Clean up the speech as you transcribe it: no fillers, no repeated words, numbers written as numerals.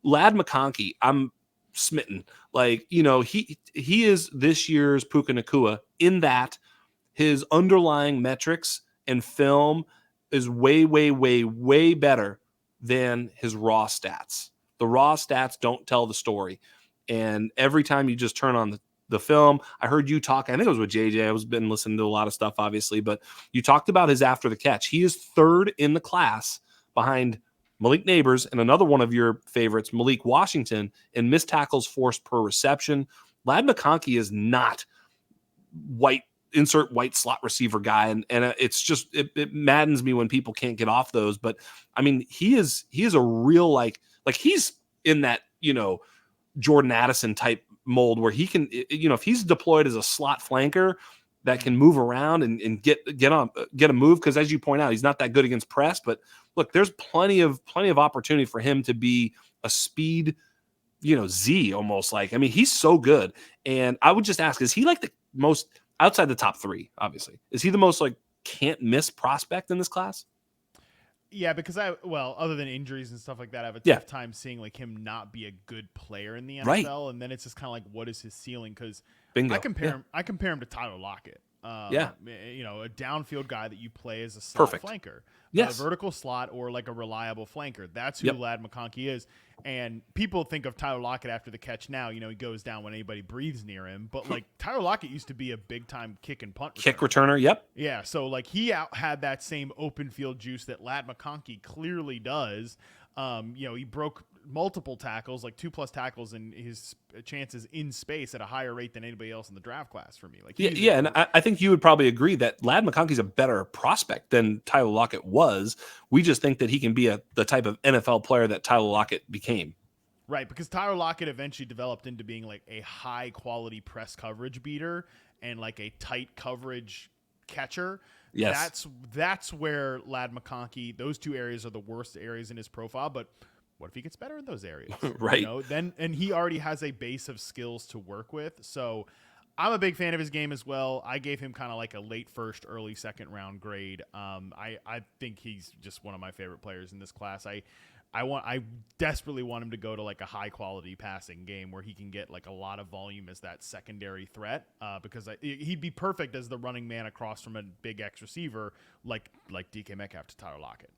Ladd McConkey, I'm smitten. Like, he is this year's Puka Nacua in that his underlying metrics and film is way, way, way, way better than his raw stats. The raw stats don't tell the story. And every time you just turn on the film, I heard you talk, I think it was with JJ. I was been listening to a lot of stuff, obviously, but you talked about his after the catch. He is third in the class behind Malik Neighbors and another one of your favorites, Malik Washington, in missed tackles forced per reception. Ladd McConkey is not insert white slot receiver guy. And it's just, it maddens me when people can't get off those. But I mean, he is a real, like he's in that, Jordan Addison type mold where he can, if he's deployed as a slot flanker that can move around and get a move. Cause as you point out, he's not that good against press, but look, there's plenty of opportunity for him to be a speed, Z almost. Like, I mean, he's so good. And I would just ask, is he like the most outside the top three, obviously, is he the most like can't miss prospect in this class? Yeah, because other than injuries and stuff like that, I have a tough time seeing like him not be a good player in the NFL. Right. And then it's just kind of like, what is his ceiling? Because I compare him to Tyler Lockett. A downfield guy that you play as a slot flanker, a vertical slot or like a reliable flanker. That's who Ladd McConkey is. And people think of Tyler Lockett after the catch now. He goes down when anybody breathes near him. But like Tyler Lockett used to be a big time kick and punt returner. Yep. Yeah. So like he had that same open field juice that Ladd McConkey clearly does. He broke multiple tackles, like 2+ tackles, in his chances in space at a higher rate than anybody else in the draft class for me. Like, and I think you would probably agree that Ladd McConkey's a better prospect than Tyler Lockett was. We just think that he can be the type of NFL player that Tyler Lockett became. Right, because Tyler Lockett eventually developed into being like a high quality press coverage beater and like a tight coverage catcher. Yes. That's where Ladd McConkey, those two areas are the worst areas in his profile, but what if he gets better in those areas? Right. And he already has a base of skills to work with. So I'm a big fan of his game as well. I gave him kind of like a late first, early second round grade. I think he's just one of my favorite players in this class. I desperately want him to go to like a high quality passing game where he can get like a lot of volume as that secondary threat, because he'd be perfect as the running man across from a big X receiver like DK Metcalf to Tyler Lockett.